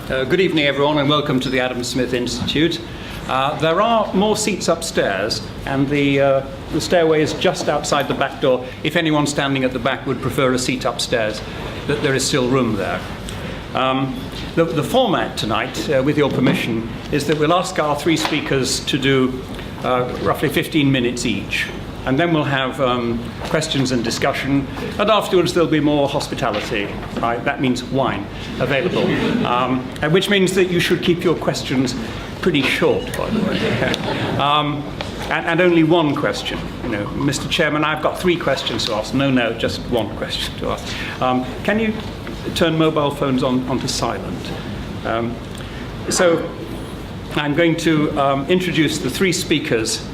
Good evening, everyone, and welcome to the Adam Smith Institute. There are more seats upstairs, and the stairway is just outside the back door. If anyone standing at the back would prefer a seat upstairs, there is still room there. The format tonight, with your permission, is that we'll ask our three speakers to do roughly 15 minutes each. And then we'll have questions and discussion, and afterwards there'll be more hospitality, right? That means wine available, which means that you should keep your questions pretty short, by the way. And only one question. You know, Mr. Chairman, I've got three questions to ask. No, just one question to ask. Can you turn mobile phones onto silent? So I'm going to introduce the three speakers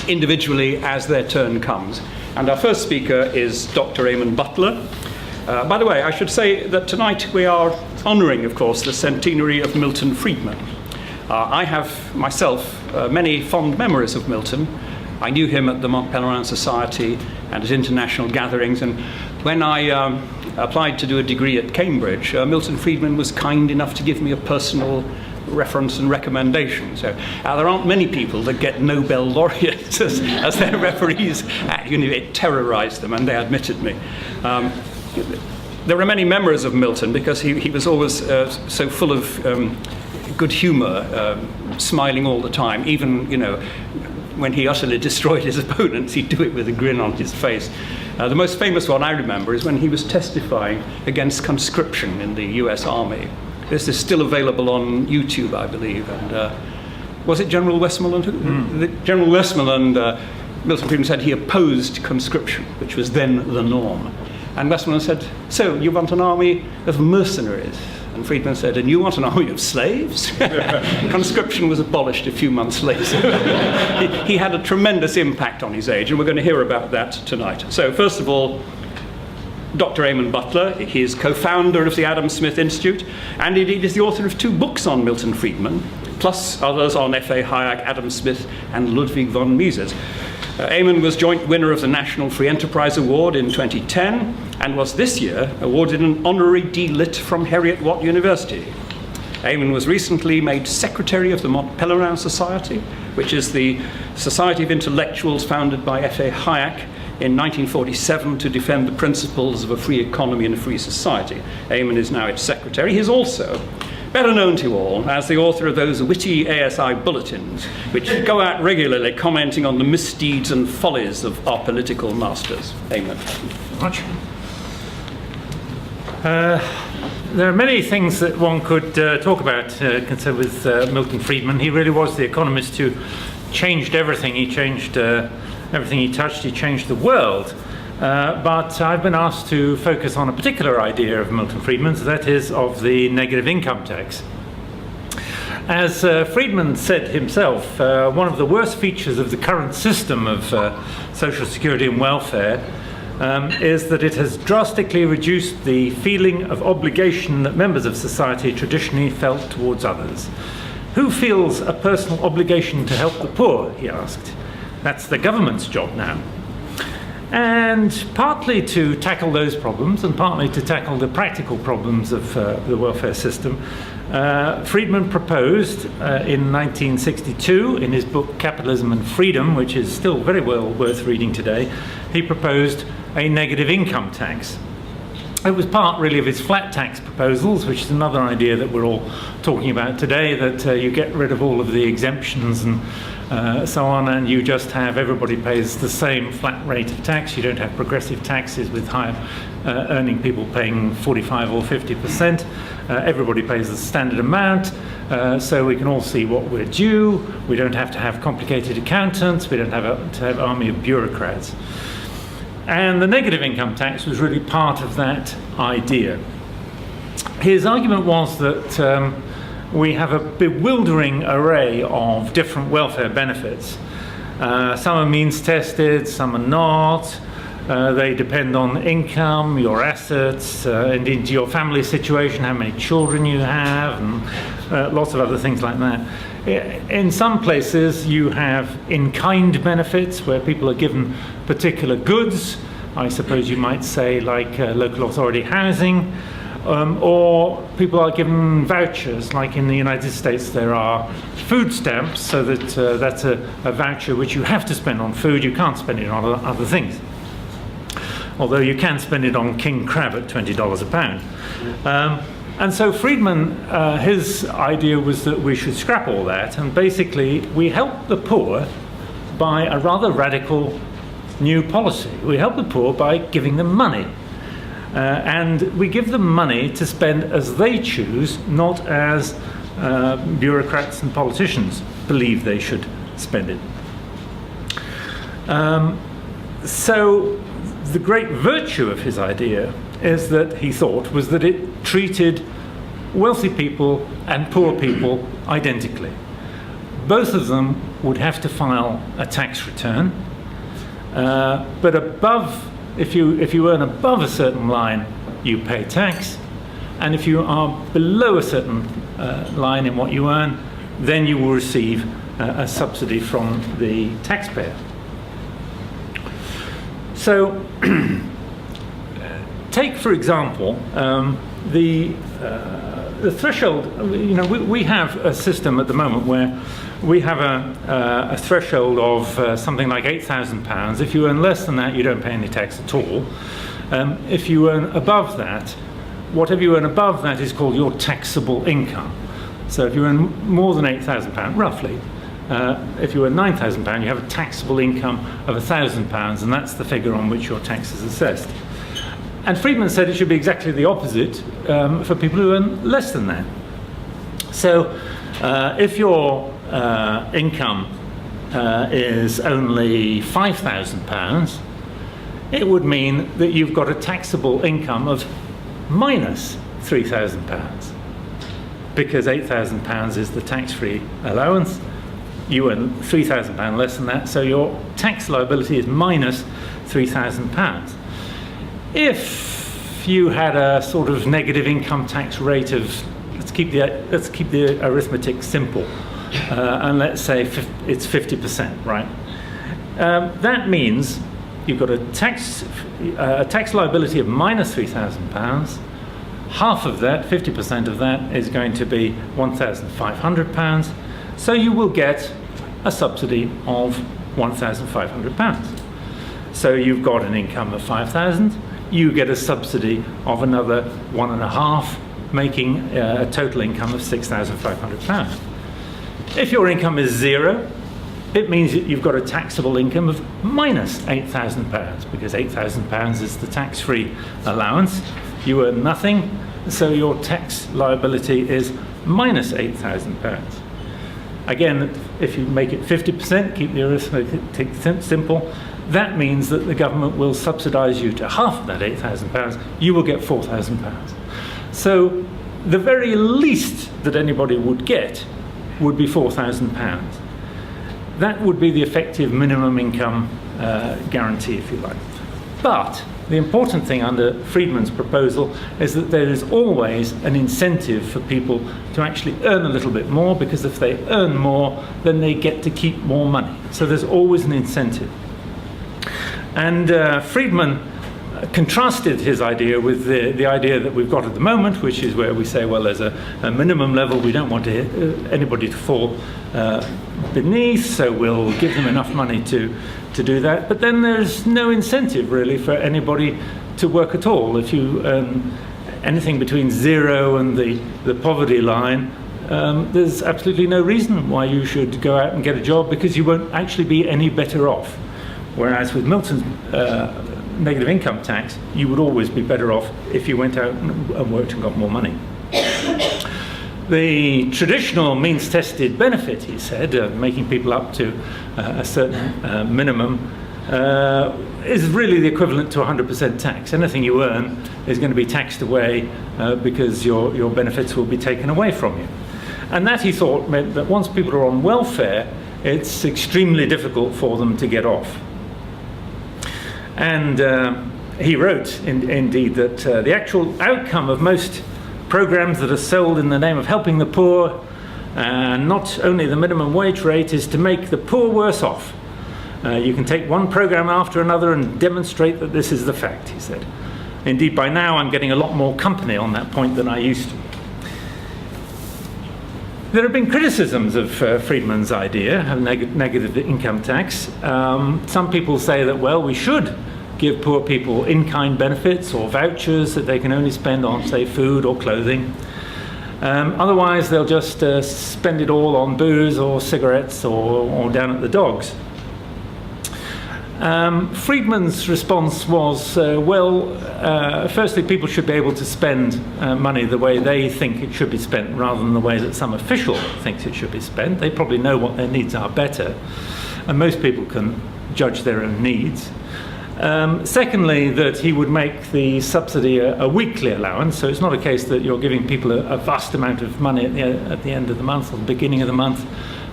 individually as their turn comes. And our first speaker is Dr. Eamonn Butler. By the way, I should say that tonight we are honouring, of course, the centenary of Milton Friedman. I have myself many fond memories of Milton. I knew him at the Mont Pelerin Society and at international gatherings, and when I applied to do a degree at Cambridge, Milton Friedman was kind enough to give me a personal reference and recommendation. So there aren't many people that get Nobel laureates as their referees at university. It terrorized them, and they admitted me. There are many memories of Milton because he was always so full of good humor, smiling all the time. Even, you know, when he utterly destroyed his opponents, he'd do it with a grin on his face. The most famous one I remember is when he was testifying against conscription in the US Army. This is still available on YouTube, I believe. And was it General Westmoreland? General Westmoreland, Milton Friedman said he opposed conscription, which was then the norm. And Westmoreland said, "So you want an army of mercenaries?" And Friedman said, "And you want an army of slaves?" Conscription was abolished a few months later. He had a tremendous impact on his age, and we're going to hear about that tonight. So first of all, Dr. Eamonn Butler. He is co-founder of the Adam Smith Institute, and indeed is the author of 2 books on Milton Friedman, plus others on F.A. Hayek, Adam Smith, and Ludwig von Mises. Eamonn was joint winner of the National Free Enterprise Award in 2010, and was this year awarded an honorary D.Litt from Heriot-Watt University. Eamonn was recently made secretary of the Mont Pelerin Society, which is the society of intellectuals founded by F.A. Hayek in 1947 to defend the principles of a free economy and a free society. Eamonn is now its secretary. He is also better known to all as the author of those witty ASI bulletins, which go out regularly commenting on the misdeeds and follies of our political masters. Eamonn. Much. There are many things that one could talk about concerned with Milton Friedman. He really was the economist who changed everything. He changed everything he touched. He changed the world. But I've been asked to focus on a particular idea of Milton Friedman's, that is of the negative income tax. As Friedman said himself, one of the worst features of the current system of social security and welfare is that it has drastically reduced the feeling of obligation that members of society traditionally felt towards others. Who feels a personal obligation to help the poor, he asked. That's the government's job now. And partly to tackle those problems, and partly to tackle the practical problems of the welfare system, Friedman proposed in 1962, in his book Capitalism and Freedom, which is still very well worth reading today, he proposed a negative income tax. It was part really of his flat tax proposals, which is another idea that we're all talking about today, that you get rid of all of the exemptions and so on, and you just have everybody pays the same flat rate of tax. You don't have progressive taxes with higher earning people paying 45 or 50%. Everybody pays the standard amount, so we can all see what we're due. We don't have to have complicated accountants. We don't have to have an army of bureaucrats. And the negative income tax was really part of that idea. His argument was that we have a bewildering array of different welfare benefits. Some are means tested, some are not. They depend on income, your assets, indeed your family situation, how many children you have, and lots of other things like that. In some places you have in-kind benefits where people are given particular goods, I suppose you might say like local authority housing, or people are given vouchers, like in the United States there are food stamps, so that that's a voucher which you have to spend on food, you can't spend it on other things. Although you can spend it on king crab at $20 a pound. And so Friedman, his idea was that we should scrap all that, and basically we help the poor by a rather radical new policy. We help the poor by giving them money. And we give them money to spend as they choose, not as bureaucrats and politicians believe they should spend it. So the great virtue of his idea is that he thought was that it treated wealthy people and poor people identically. Both of them would have to file a tax return, but if you earn above a certain line, you pay tax, and if you are below a certain line in what you earn, then you will receive a subsidy from the taxpayer. So, take for example the threshold. You know, we have a system at the moment where we have a threshold of something like £8,000. If you earn less than that, you don't pay any tax at all. If you earn above that, whatever you earn above that is called your taxable income. So if you earn more than £8,000, roughly, if you earn £9,000, you have a taxable income of £1,000, and that's the figure on which your tax is assessed. And Friedman said it should be exactly the opposite for people who earn less than that. So if your income is only £5,000, it would mean that you've got a taxable income of minus £3,000, because £8,000 is the tax-free allowance. You earn £3,000 less than that, so your tax liability is minus £3,000. If you had a sort of negative income tax rate of, let's keep the arithmetic simple, and let's say it's 50%, right? That means you've got a tax liability of minus £3,000. Half of that, 50% of that, is going to be £1,500. So you will get a subsidy of £1,500. So you've got an income of 5,000. You get a subsidy of another 1.5, making a total income of £6,500. If your income is zero, it means that you've got a taxable income of minus £8,000, because £8,000 is the tax-free allowance. You earn nothing, so your tax liability is minus £8,000. Again, if you make it 50%, keep the arithmetic simple, that means that the government will subsidise you to half of that £8,000. You will get £4,000. So the very least that anybody would get would be £4,000. That would be the effective minimum income guarantee, if you like. But the important thing under Friedman's proposal is that there is always an incentive for people to actually earn a little bit more, because if they earn more, then they get to keep more money. So there's always an incentive. And Friedman contrasted his idea with the idea that we've got at the moment, which is where we say, well, there's a minimum level we don't want anybody to fall beneath, so we'll give them enough money to do that. But then there's no incentive really for anybody to work at all. If you earn anything between zero and the poverty line, there's absolutely no reason why you should go out and get a job, because you won't actually be any better off. Whereas with Milton's negative income tax, you would always be better off if you went out and worked and got more money. The traditional means-tested benefit, he said, making people up to a certain minimum, is really the equivalent to 100% tax. Anything you earn is going to be taxed away because your benefits will be taken away from you. And that, he thought, meant that once people are on welfare, it's extremely difficult for them to get off. And he wrote, indeed, that the actual outcome of most programs that are sold in the name of helping the poor, not only the minimum wage rate, is to make the poor worse off. You can take one program after another and demonstrate that this is the fact, he said. Indeed, by now I'm getting a lot more company on that point than I used to. There have been criticisms of Friedman's idea of negative income tax. Some people say that, well, we should give poor people in-kind benefits or vouchers that they can only spend on, say, food or clothing. Otherwise, they'll just spend it all on booze or cigarettes or down at the dogs. Friedman's response was, firstly, people should be able to spend money the way they think it should be spent rather than the way that some official thinks it should be spent. They probably know what their needs are better, and most people can judge their own needs. Secondly, that he would make the subsidy a weekly allowance, so it's not a case that you're giving people a vast amount of money at the end of the month or the beginning of the month,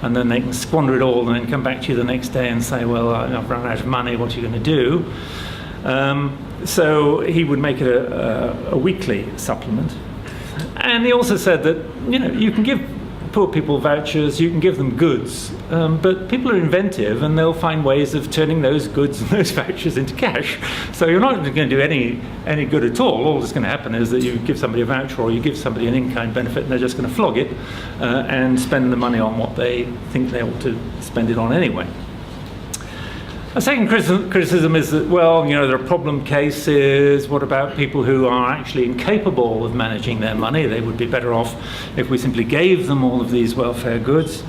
and then they can squander it all and then come back to you the next day and say, well, I've run out of money, what are you going to do? So he would make it a weekly supplement. And he also said that, you can give poor people vouchers, you can give them goods, but people are inventive and they'll find ways of turning those goods and those vouchers into cash. So you're not going to do any good at all. All that's going to happen is that you give somebody a voucher or you give somebody an in-kind benefit and they're just going to flog it and spend the money on what they think they ought to spend it on anyway. A second criticism is that, well, there are problem cases. What about people who are actually incapable of managing their money? They would be better off if we simply gave them all of these welfare goods.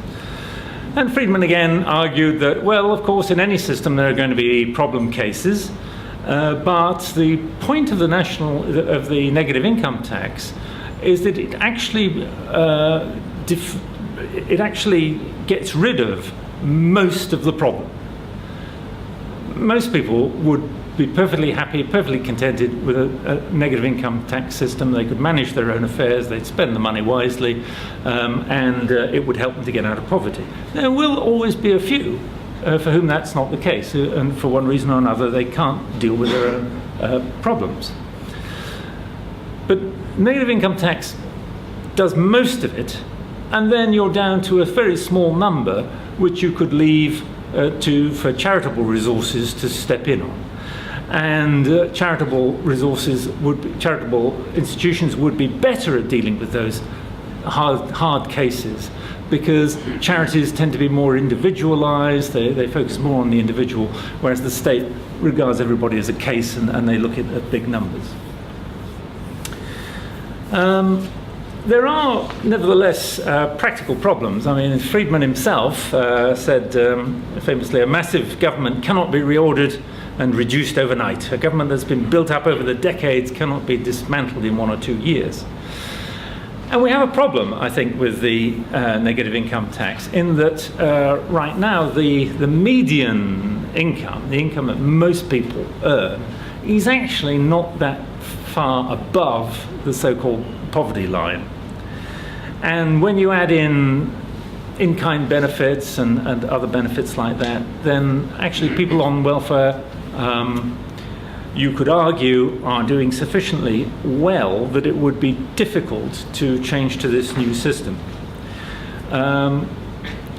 And Friedman again argued that, well, of course, in any system there are going to be problem cases, but the point of the negative income tax is that it actually gets rid of most of the problem. Most people would be perfectly happy, perfectly contented with a negative income tax system. They could manage their own affairs, they'd spend the money wisely, and it would help them to get out of poverty. There will always be a few for whom that's not the case, and for one reason or another they can't deal with their own problems. But negative income tax does most of it, and then you're down to a very small number which you could leave for charitable resources to step in on. And charitable institutions would be better at dealing with those hard cases, because charities tend to be more individualized, they focus more on the individual, whereas the state regards everybody as a case and they look at big numbers. There are, nevertheless, practical problems. I mean, Friedman himself said famously, a massive government cannot be reordered and reduced overnight. A government that's been built up over the decades cannot be dismantled in 1 or 2 years. And we have a problem, I think, with the negative income tax, in that right now the median income, the income that most people earn, is actually not that far above the so-called poverty line. And when you add in-kind benefits and other benefits like that, then actually people on welfare, you could argue, are doing sufficiently well that it would be difficult to change to this new system.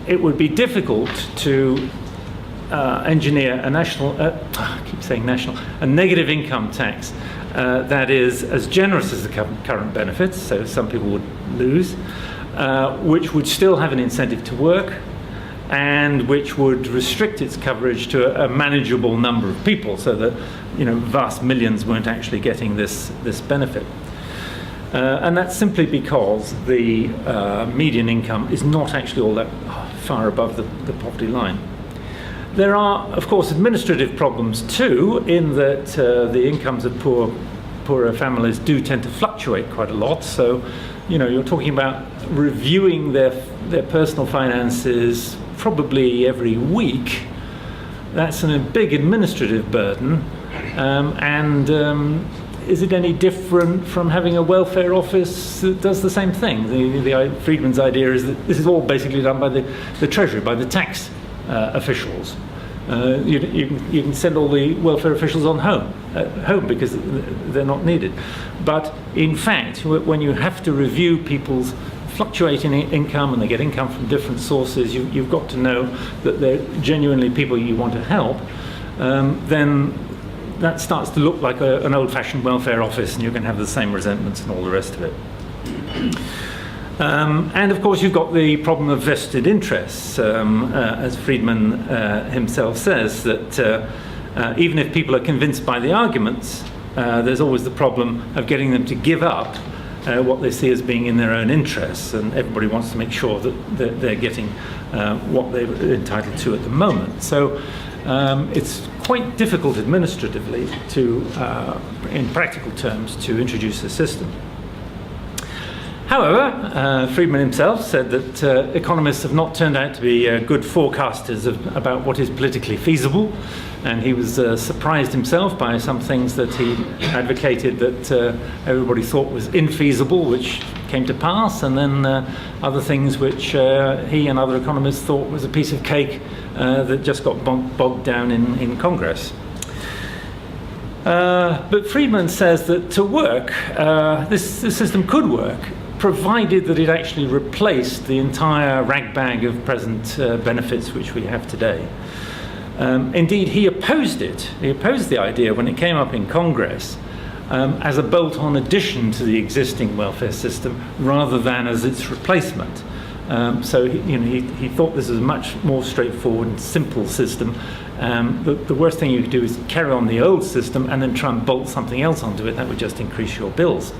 It would be difficult to engineer a a negative income tax that is as generous as the current benefits, so some people would lose, which would still have an incentive to work, and which would restrict its coverage to a manageable number of people, so that vast millions weren't actually getting this benefit. And that's simply because the median income is not actually all that far above the poverty line. There are, of course, administrative problems too, in that the incomes of poorer families do tend to fluctuate quite a lot. So, you're talking about reviewing their personal finances probably every week. That's a big administrative burden. Is it any different from having a welfare office that does the same thing? Friedman's idea is that this is all basically done by the Treasury, by the tax officials. You can send all the welfare officials on home because they're not needed. But in fact, when you have to review people's fluctuating income and they get income from different sources, you've got to know that they're genuinely people you want to help. Then that starts to look like an old-fashioned welfare office, and you're going to have the same resentments and all the rest of it. And of course, you've got the problem of vested interests, as Friedman himself says, that even if people are convinced by the arguments, there's always the problem of getting them to give up what they see as being in their own interests, and everybody wants to make sure that they're getting what they're entitled to at the moment. So it's quite difficult administratively to, in practical terms, to introduce a system. However, Friedman himself said that economists have not turned out to be good forecasters about what is politically feasible, and he was surprised himself by some things that he advocated that everybody thought was infeasible, which came to pass, and then other things which he and other economists thought was a piece of cake that just got bogged down in Congress. But Friedman says that to work, this system could work, provided that it actually replaced the entire ragbag of present benefits which we have today. Indeed, he opposed it. He opposed the idea when it came up in Congress as a bolt-on addition to the existing welfare system rather than as its replacement. So he thought this was a much more straightforward and simple system. The worst thing you could do is carry on the old system and then try and bolt something else onto it. That would just increase your bills.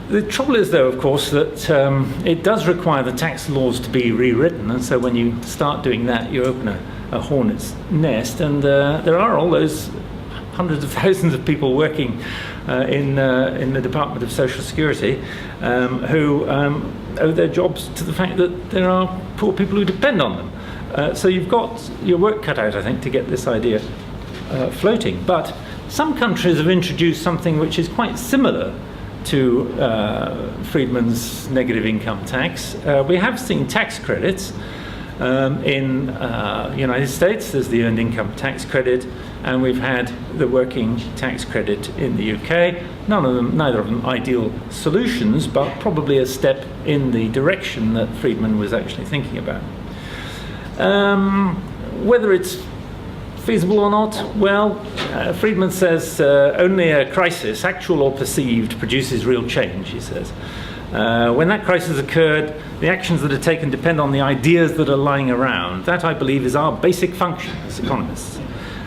The trouble is, though, of course, that it does require the tax laws to be rewritten, and so when you start doing that, you open a hornet's nest, and there are all those hundreds of thousands of people working in the Department of Social Security who owe their jobs to the fact that there are poor people who depend on them. So you've got your work cut out, I think, to get this idea floating. But some countries have introduced something which is quite similar to Friedman's negative income tax. We have seen tax credits in the United States. There's the earned income tax credit, and we've had the working tax credit in the UK. Neither of them ideal solutions, but probably a step in the direction that Friedman was actually thinking about. Whether it's feasible or not? Well, Friedman says only a crisis, actual or perceived, produces real change, he says. When that crisis occurred, the actions that are taken depend on the ideas that are lying around. That, I believe, is our basic function as economists.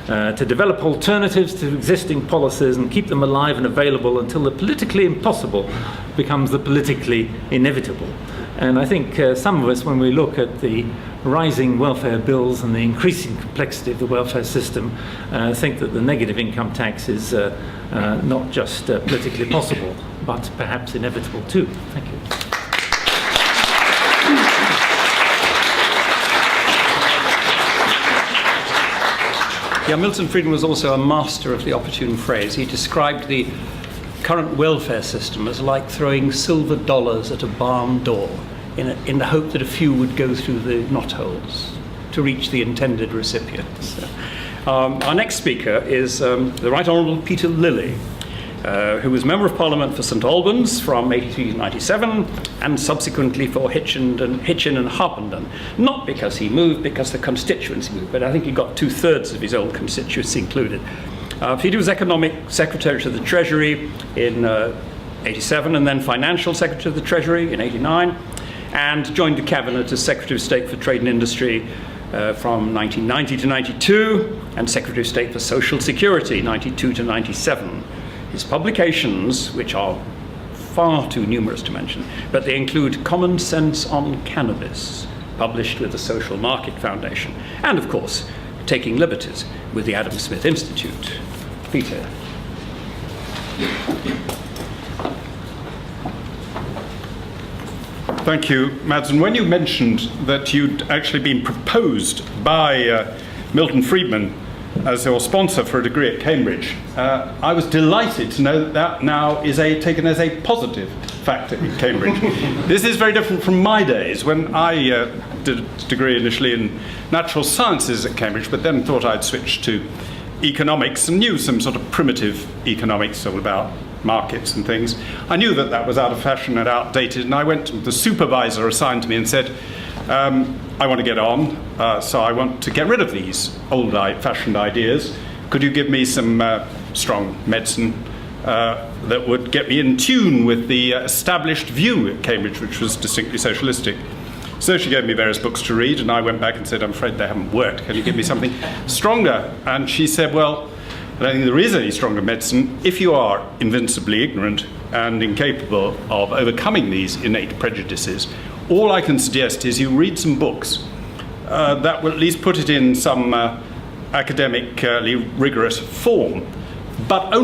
To develop alternatives to existing policies and keep them alive and available until the politically impossible becomes the politically inevitable. And I think some of us, when we look at the rising welfare bills and the increasing complexity of the welfare system, think that the negative income tax is not just politically possible, but perhaps inevitable too. Thank you. Yeah, Milton Friedman was also a master of the opportune phrase. He described the current welfare system as like throwing silver dollars at a barn door in the hope that a few would go through the knotholes to reach the intended recipients. Our next speaker is the Right Honourable Peter Lilley, who was Member of Parliament for St Albans from 83 to 97, and subsequently for Hitchin and Harpenden. Not because he moved, because the constituency moved, but I think he got 2/3 of his old constituency included. Peter was Economic Secretary to the Treasury in 87, and then Financial Secretary to the Treasury in 89, and joined the Cabinet as Secretary of State for Trade and Industry from 1990 to 92, and Secretary of State for Social Security 92 to 97. His publications, which are far too numerous to mention, but they include Common Sense on Cannabis, published with the Social Market Foundation, and of course, Taking Liberties with the Adam Smith Institute. Peter. Thank you, Madsen. When you mentioned that you'd actually been proposed by Milton Friedman as your sponsor for a degree at Cambridge, I was delighted to know that that now is taken as a positive factor in Cambridge. This is very different from my days when I did a degree initially in natural sciences at Cambridge, but then thought I'd switch to economics and knew some sort of primitive economics all about markets and things. I knew that that was out of fashion and outdated, and I went to the supervisor assigned to me and said, I want to get on, so I want to get rid of these old-fashioned ideas could you give me some strong medicine that would get me in tune with the established view at Cambridge, which was distinctly socialistic? So she gave me various books to read, and I went back and said, I'm afraid they haven't worked. Can you give me something stronger? And she said, well, I don't think there is any stronger medicine. If you are invincibly ignorant and incapable of overcoming these innate prejudices, all I can suggest is you read some books that will at least put it in some academically rigorous form. But I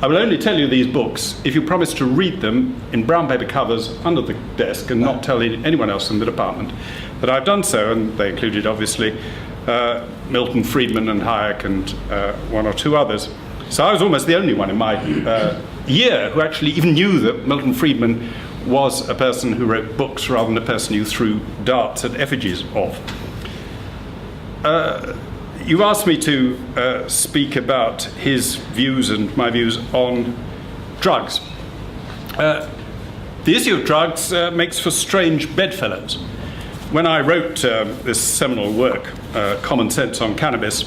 will only tell you these books if you promise to read them in brown paper covers under the desk and not tell anyone else in the department that I've done so. And they included, obviously, Milton Friedman and Hayek and one or two others. So I was almost the only one in my year who actually even knew that Milton Friedman was a person who wrote books rather than a person you threw darts at effigies of. You asked me to speak about his views and my views on drugs. The issue of drugs makes for strange bedfellows. When I wrote this seminal work, Common Sense on Cannabis,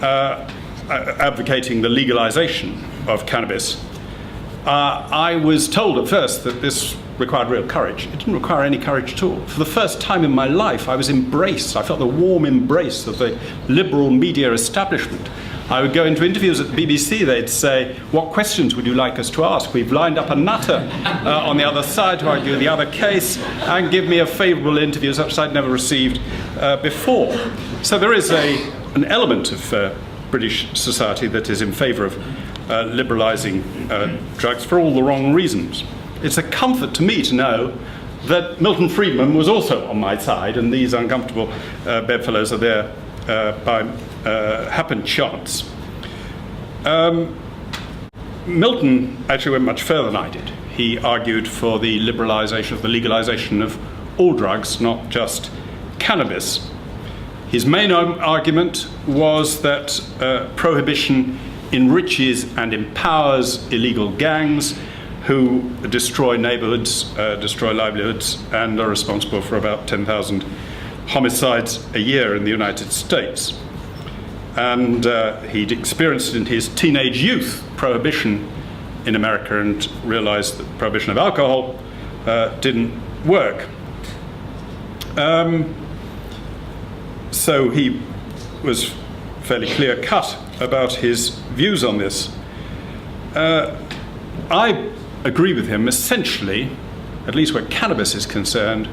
advocating the legalisation of cannabis, I was told at first that this required real courage. It didn't require any courage at all. For the first time in my life, I was embraced. I felt the warm embrace of the liberal media establishment. I would go into interviews at the BBC, they'd say, what questions would you like us to ask? We've lined up a nutter on the other side to argue the other case and give me a favourable interview such as I'd never received before. So there is an element of British society that is in favour of liberalising drugs for all the wrong reasons. It's a comfort to me to know that Milton Friedman was also on my side, and these uncomfortable bedfellows are there by happened chance. Milton actually went much further than I did. He argued for the legalisation of all drugs, not just cannabis. His main argument was that prohibition enriches and empowers illegal gangs who destroy neighbourhoods, destroy livelihoods, and are responsible for about 10,000 homicides a year in the United States. And he'd experienced in his teenage youth prohibition in America and realised that prohibition of alcohol didn't work. So he was fairly clear-cut about his views on this. I agree with him essentially, at least where cannabis is concerned.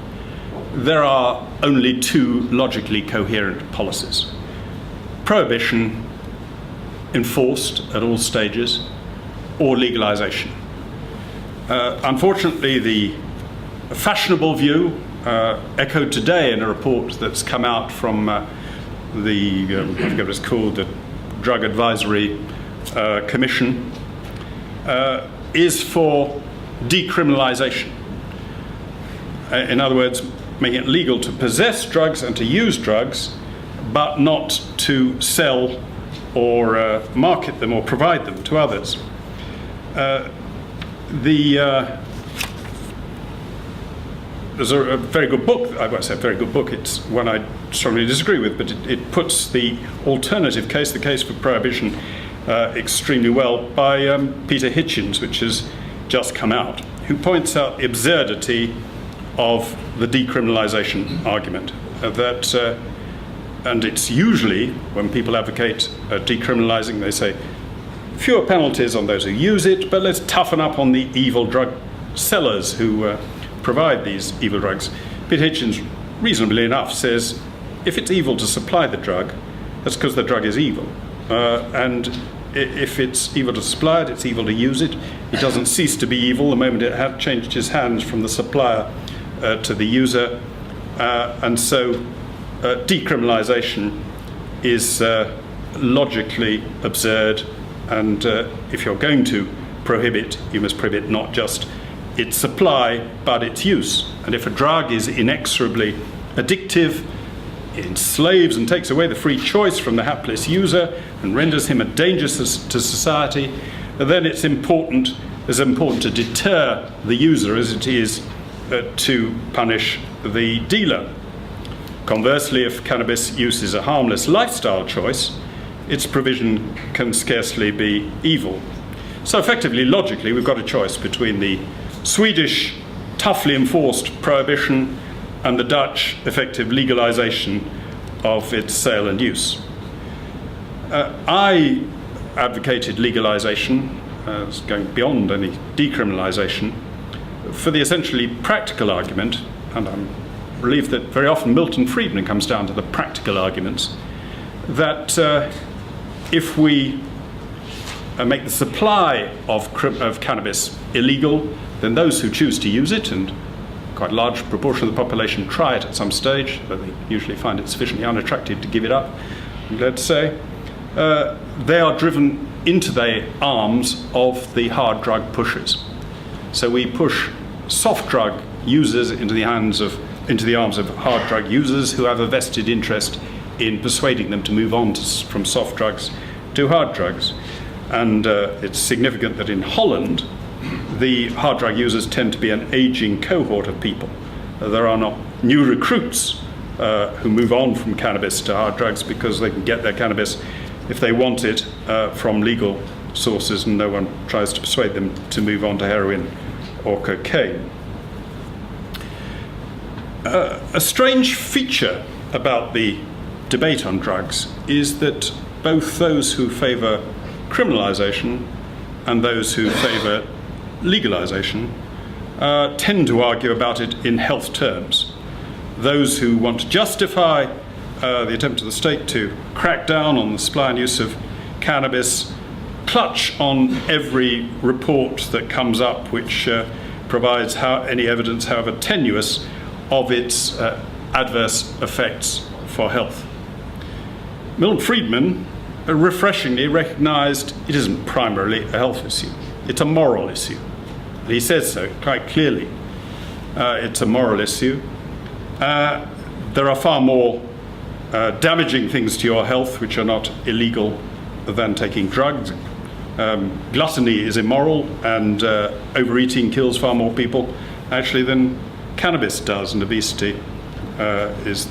There are only two logically coherent policies: prohibition enforced at all stages, or legalisation. Unfortunately, the fashionable view, echoed today in a report that's come out from I forget what it's called, the Drug Advisory Commission, is for decriminalisation. In other words, making it legal to possess drugs and to use drugs, but not to sell or market them or provide them to others. There's a very good book, I won't say a very good book, it's one I strongly disagree with, but it puts the alternative case, the case for prohibition, extremely well, by Peter Hitchens, which has just come out, who points out the absurdity of the decriminalisation argument. And it's usually, when people advocate decriminalising, they say, fewer penalties on those who use it, but let's toughen up on the evil drug sellers who provide these evil drugs. Peter Hitchens, reasonably enough, says if it's evil to supply the drug, that's because the drug is evil. And if it's evil to supply it, it's evil to use it. It doesn't cease to be evil the moment it had changed its hands from the supplier to the user. And so decriminalisation is logically absurd. And if you're going to prohibit, you must prohibit not just its supply, but its use. And if a drug is inexorably addictive, it enslaves and takes away the free choice from the hapless user and renders him a danger to society, then it's important to deter the user as it is to punish the dealer. Conversely, if cannabis use is a harmless lifestyle choice, its provision can scarcely be evil. So effectively, logically, we've got a choice between the Swedish toughly enforced prohibition and the Dutch effective legalisation of its sale and use. I advocated legalisation, going beyond any decriminalisation, for the essentially practical argument, and I'm relieved that very often Milton Friedman comes down to the practical arguments, that if we make the supply of cannabis illegal, then those who choose to use it, and quite a large proportion of the population try it at some stage, but they usually find it sufficiently unattractive to give it up, I'm glad to say, they are driven into the arms of the hard drug pushers. So we push soft drug users into the arms of hard drug users who have a vested interest in persuading them to move on from soft drugs to hard drugs. And it's significant that in Holland, the hard drug users tend to be an aging cohort of people. There are not new recruits who move on from cannabis to hard drugs because they can get their cannabis, if they want it, from legal sources, and no one tries to persuade them to move on to heroin or cocaine. A strange feature about the debate on drugs is that both those who favour criminalisation and those who favour legalisation tend to argue about it in health terms. Those who want to justify the attempt of the state to crack down on the supply and use of cannabis clutch on every report that comes up which provides any evidence, however tenuous, of its adverse effects for health. Milton Friedman refreshingly recognised it isn't primarily a health issue, it's a moral issue. He says so quite clearly. It's a moral issue. There are far more damaging things to your health which are not illegal than taking drugs. Gluttony is immoral, and overeating kills far more people actually than cannabis does, and obesity is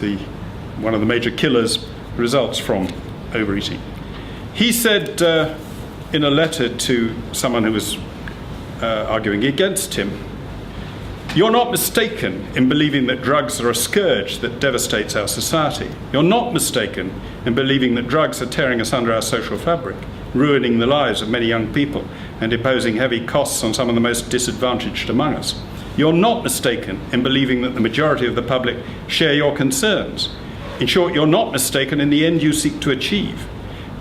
one of the major killers results from overeating. He said in a letter to someone who was arguing against him, "You're not mistaken in believing that drugs are a scourge that devastates our society. You're not mistaken in believing that drugs are tearing asunder our social fabric, ruining the lives of many young people and imposing heavy costs on some of the most disadvantaged among us. You're not mistaken in believing that the majority of the public share your concerns. In short, you're not mistaken in the end you seek to achieve.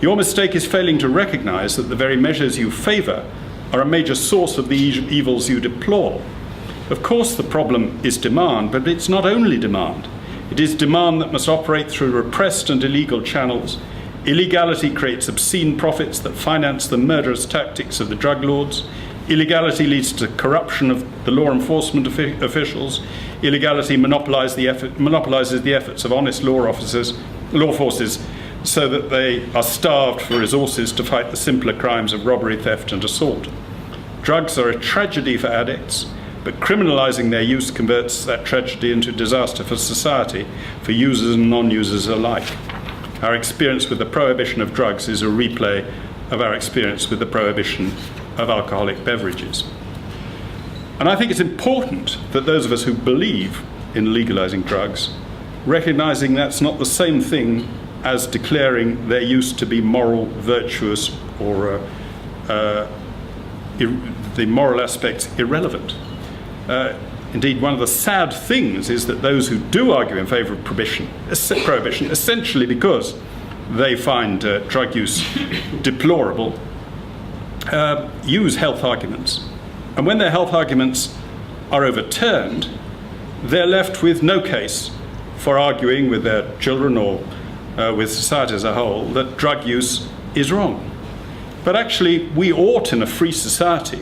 Your mistake is failing to recognise that the very measures you favour are a major source of the evils you deplore. Of course the problem is demand, but it's not only demand. It is demand that must operate through repressed and illegal channels. Illegality creates obscene profits that finance the murderous tactics of the drug lords. Illegality leads to corruption of the law enforcement officials. Illegality monopolises the efforts of honest law forces, so that they are starved for resources to fight the simpler crimes of robbery, theft and assault. Drugs are a tragedy for addicts, but criminalising their use converts that tragedy into disaster for society, for users and non-users alike. Our experience with the prohibition of drugs is a replay of our experience with the prohibition of alcoholic beverages." And I think it's important that those of us who believe in legalising drugs, recognising that's not the same thing as declaring their use to be moral, virtuous, or the moral aspects irrelevant. Indeed, one of the sad things is that those who do argue in favour of prohibition, essentially because they find drug use deplorable, use health arguments. And when their health arguments are overturned, they're left with no case for arguing with their children or with society as a whole that drug use is wrong. But actually, we ought in a free society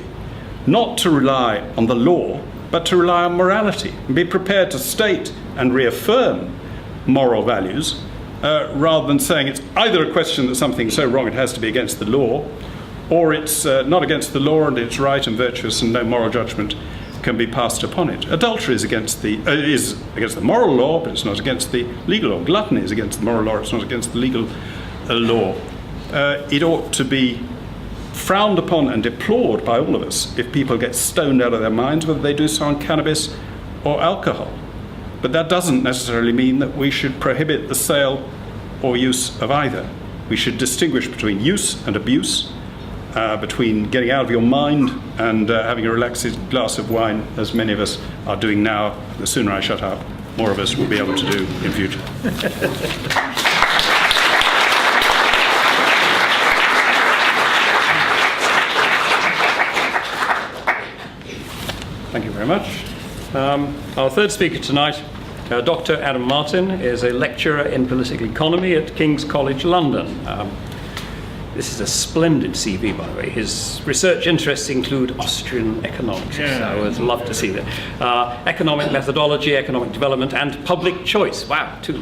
not to rely on the law, but to rely on morality and be prepared to state and reaffirm moral values rather than saying it's either a question that something's so wrong it has to be against the law, or it's not against the law and it's right and virtuous and no moral judgment can be passed upon it. Adultery is against the moral law, but it's not against the legal law. Gluttony is against the moral law, it's not against the legal law. it ought to be frowned upon and deplored by all of us if people get stoned out of their minds, whether they do so on cannabis or alcohol. But that doesn't necessarily mean that we should prohibit the sale or use of either. We should distinguish between use and abuse, between getting out of your mind and having a relaxed glass of wine, as many of us are doing now. The sooner I shut up, more of us will be able to do in future. Thank you very much. Our third speaker tonight, Dr. Adam Martin, is a lecturer in political economy at King's College London. This is a splendid CV, by the way. His research interests include Austrian economics. So I would love to see that. Economic methodology, economic development, and public choice. Wow, too.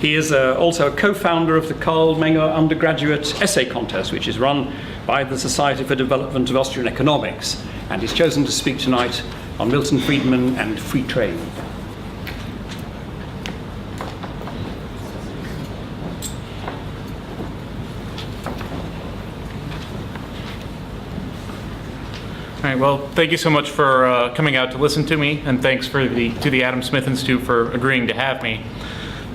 He is also a co-founder of the Karl Menger undergraduate essay contest, which is run by the Society for Development of Austrian Economics. And he's chosen to speak tonight on Milton Friedman and free trade. All right, well, thank you so much for coming out to listen to me, and thanks to the Adam Smith Institute for agreeing to have me.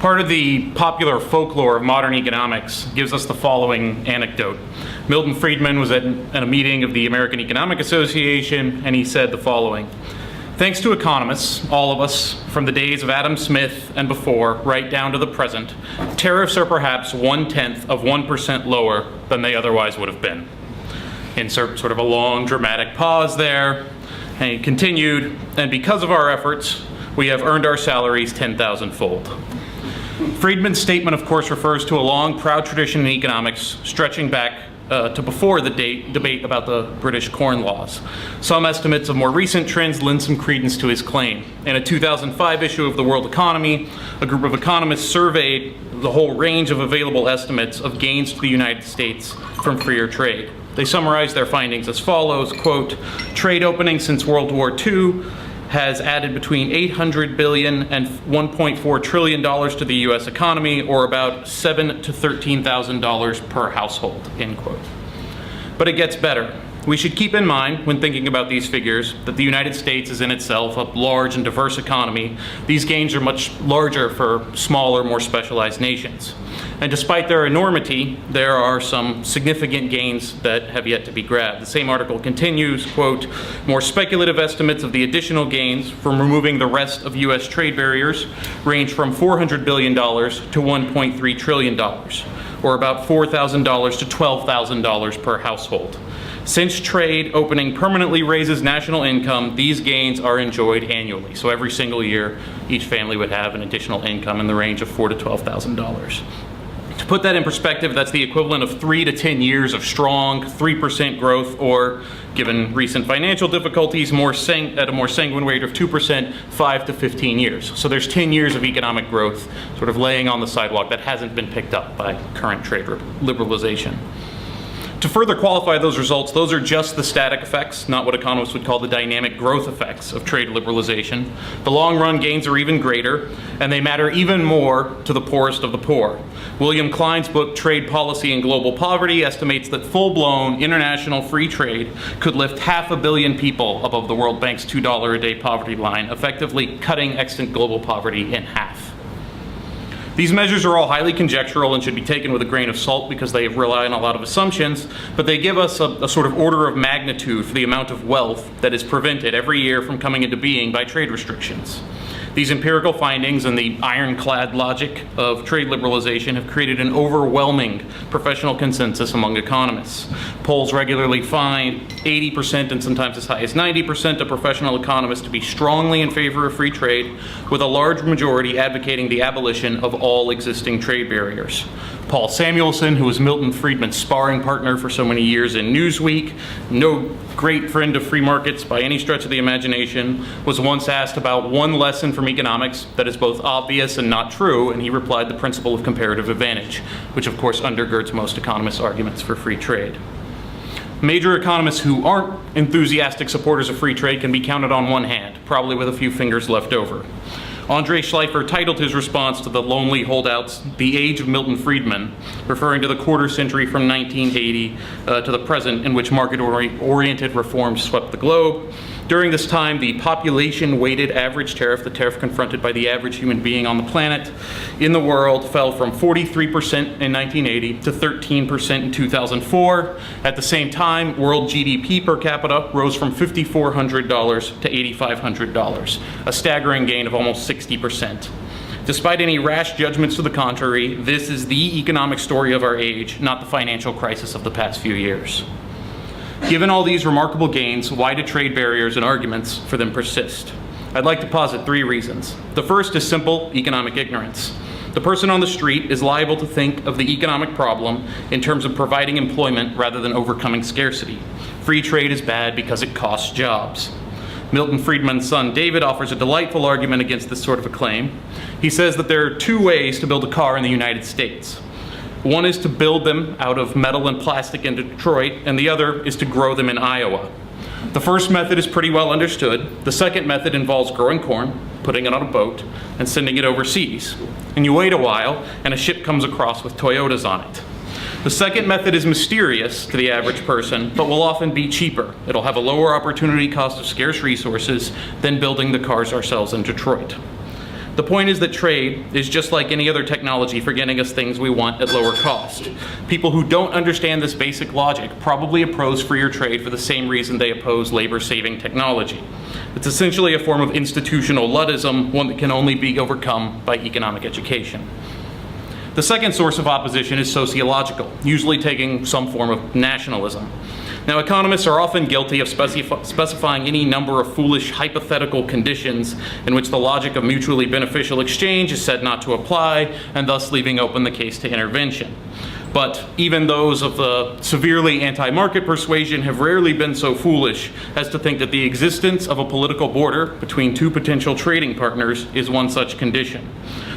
Part of the popular folklore of modern economics gives us the following anecdote. Milton Friedman was at a meeting of the American Economic Association, and he said the following: "Thanks to economists, all of us, from the days of Adam Smith and before, right down to the present, tariffs are perhaps 1/10 of 1% lower than they otherwise would have been." Insert sort of a long dramatic pause there, and he continued, "And because of our efforts, we have earned our salaries 10,000-fold. Friedman's statement, of course, refers to a long, proud tradition in economics stretching back to before the debate about the British Corn Laws. Some estimates of more recent trends lend some credence to his claim. In a 2005 issue of The World Economy, a group of economists surveyed the whole range of available estimates of gains to the United States from freer trade. They summarized their findings as follows, quote, "Trade opening since World War II has added between $800 billion and $1.4 trillion to the U.S. economy, or about $7,000 to $13,000 per household," end quote. But it gets better. We should keep in mind, when thinking about these figures, that the United States is in itself a large and diverse economy. These gains are much larger for smaller, more specialized nations. And despite their enormity, there are some significant gains that have yet to be grabbed. The same article continues, quote, "More speculative estimates of the additional gains from removing the rest of U.S. trade barriers range from $400 billion to $1.3 trillion, or about $4,000 to $12,000 per household. Since trade opening permanently raises national income, these gains are enjoyed annually." So every single year, each family would have an additional income in the range of $4,000 to $12,000. To put that in perspective, that's the equivalent of 3 to 10 years of strong 3% growth, or, given recent financial difficulties, at a more sanguine rate of 2%, 5 to 15 years. So there's 10 years of economic growth sort of laying on the sidewalk that hasn't been picked up by current trade liberalization. To further qualify those results, those are just the static effects, not what economists would call the dynamic growth effects of trade liberalization. The long-run gains are even greater, and they matter even more to the poorest of the poor. William Klein's book, Trade Policy and Global Poverty, estimates that full-blown international free trade could lift 500 million people above the World Bank's $2 a day poverty line, effectively cutting extant global poverty in half. These measures are all highly conjectural and should be taken with a grain of salt because they rely on a lot of assumptions, but they give us a sort of order of magnitude for the amount of wealth that is prevented every year from coming into being by trade restrictions. These empirical findings and the ironclad logic of trade liberalization have created an overwhelming professional consensus among economists. Polls regularly find 80% and sometimes as high as 90% of professional economists to be strongly in favor of free trade, with a large majority advocating the abolition of all existing trade barriers. Paul Samuelson, who was Milton Friedman's sparring partner for so many years in Newsweek, no great friend of free markets by any stretch of the imagination, was once asked about one lesson from economics that is both obvious and not true, and he replied, the principle of comparative advantage, which of course undergirds most economists' arguments for free trade. Major economists who aren't enthusiastic supporters of free trade can be counted on one hand, probably with a few fingers left over. Andre Schleifer titled his response to the lonely holdouts, "The Age of Milton Friedman," referring to the quarter century from 1980 to the present in which market-oriented reforms swept the globe. During this time, the population-weighted average tariff, the tariff confronted by the average human being on the planet in the world, fell from 43% in 1980 to 13% in 2004. At the same time, world GDP per capita rose from $5,400 to $8,500, a staggering gain of almost 60%. Despite any rash judgments to the contrary, this is the economic story of our age, not the financial crisis of the past few years. Given all these remarkable gains, why do trade barriers and arguments for them persist? I'd like to posit 3 reasons. The first is simple economic ignorance. The person on the street is liable to think of the economic problem in terms of providing employment rather than overcoming scarcity. Free trade is bad because it costs jobs. Milton Friedman's son David offers a delightful argument against this sort of a claim. He says that there are 2 ways to build a car in the United States. One is to build them out of metal and plastic in Detroit, and the other is to grow them in Iowa. The first method is pretty well understood. The second method involves growing corn, putting it on a boat, and sending it overseas. And you wait a while, and a ship comes across with Toyotas on it. The second method is mysterious to the average person, but will often be cheaper. It'll have a lower opportunity cost of scarce resources than building the cars ourselves in Detroit. The point is that trade is just like any other technology for getting us things we want at lower cost. People who don't understand this basic logic probably oppose freer trade for the same reason they oppose labor-saving technology. It's essentially a form of institutional Luddism, one that can only be overcome by economic education. The second source of opposition is sociological, usually taking some form of nationalism. Now, economists are often guilty of specifying any number of foolish hypothetical conditions in which the logic of mutually beneficial exchange is said not to apply, and thus leaving open the case to intervention. But even those of the severely anti-market persuasion have rarely been so foolish as to think that the existence of a political border between 2 potential trading partners is one such condition.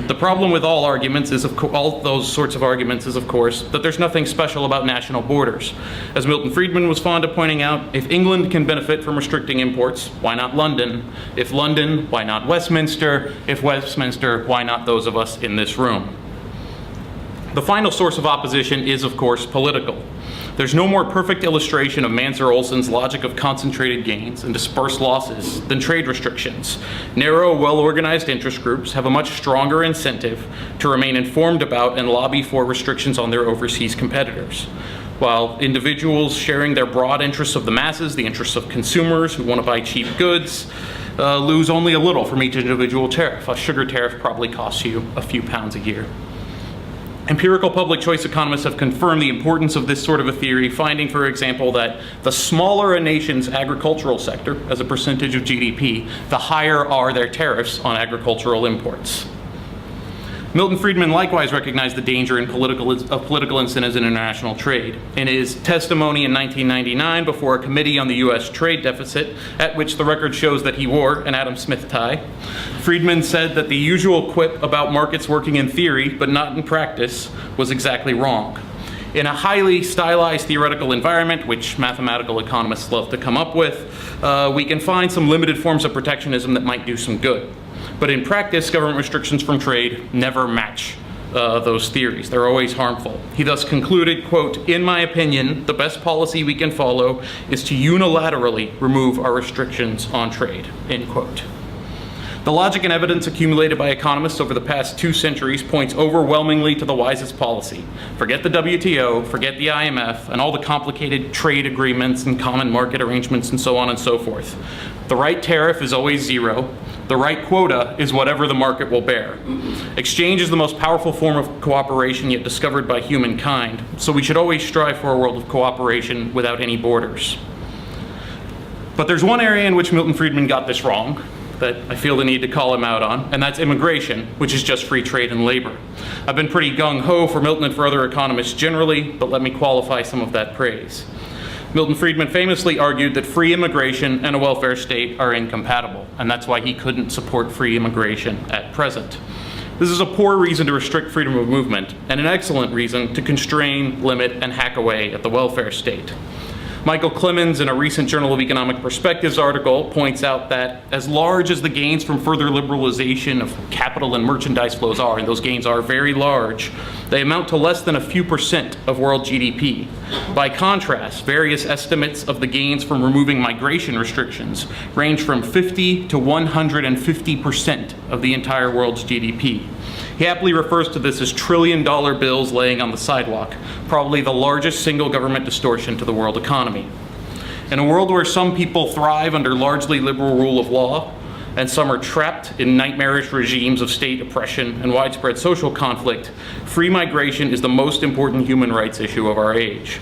The problem with all arguments is, all those sorts of arguments is, of course, that there's nothing special about national borders. As Milton Friedman was fond of pointing out, if England can benefit from restricting imports, why not London? If London, why not Westminster? If Westminster, why not those of us in this room? The final source of opposition is, of course, political. There's no more perfect illustration of Mansur Olson's logic of concentrated gains and dispersed losses than trade restrictions. Narrow, well-organized interest groups have a much stronger incentive to remain informed about and lobby for restrictions on their overseas competitors, while individuals sharing their broad interests of the masses, the interests of consumers who want to buy cheap goods, lose only a little from each individual tariff. A sugar tariff probably costs you a few pounds a year. Empirical public choice economists have confirmed the importance of this sort of a theory, finding, for example, that the smaller a nation's agricultural sector as a percentage of GDP, the higher are their tariffs on agricultural imports. Milton Friedman likewise recognized the danger of political incentives in international trade. In his testimony in 1999 before a committee on the U.S. trade deficit, at which the record shows that he wore an Adam Smith tie, Friedman said that the usual quip about markets working in theory but not in practice was exactly wrong. In a highly stylized theoretical environment, which mathematical economists love to come up with, we can find some limited forms of protectionism that might do some good. But in practice, government restrictions from trade never match those theories. They're always harmful. He thus concluded, quote, "In my opinion, the best policy we can follow is to unilaterally remove our restrictions on trade," end quote. The logic and evidence accumulated by economists over the past 2 centuries points overwhelmingly to the wisest policy. Forget the WTO, forget the IMF, and all the complicated trade agreements and common market arrangements and so on and so forth. The right tariff is always 0. The right quota is whatever the market will bear. Exchange is the most powerful form of cooperation yet discovered by humankind, so we should always strive for a world of cooperation without any borders. But there's one area in which Milton Friedman got this wrong that I feel the need to call him out on, and that's immigration, which is just free trade and labor. I've been pretty gung-ho for Milton and for other economists generally, but let me qualify some of that praise. Milton Friedman famously argued that free immigration and a welfare state are incompatible, and that's why he couldn't support free immigration at present. This is a poor reason to restrict freedom of movement, and an excellent reason to constrain, limit, and hack away at the welfare state. Michael Clemens, in a recent Journal of Economic Perspectives article, points out that as large as the gains from further liberalization of capital and merchandise flows are, and those gains are very large, they amount to less than a few % of world GDP. By contrast, various estimates of the gains from removing migration restrictions range from 50 to 150% of the entire world's GDP. He aptly refers to this as trillion-dollar bills laying on the sidewalk, probably the largest single government distortion to the world economy. In a world where some people thrive under largely liberal rule of law, and some are trapped in nightmarish regimes of state oppression and widespread social conflict, free migration is the most important human rights issue of our age.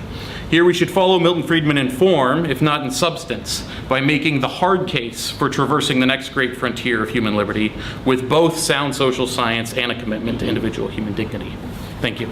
Here we should follow Milton Friedman in form, if not in substance, by making the hard case for traversing the next great frontier of human liberty with both sound social science and a commitment to individual human dignity. Thank you.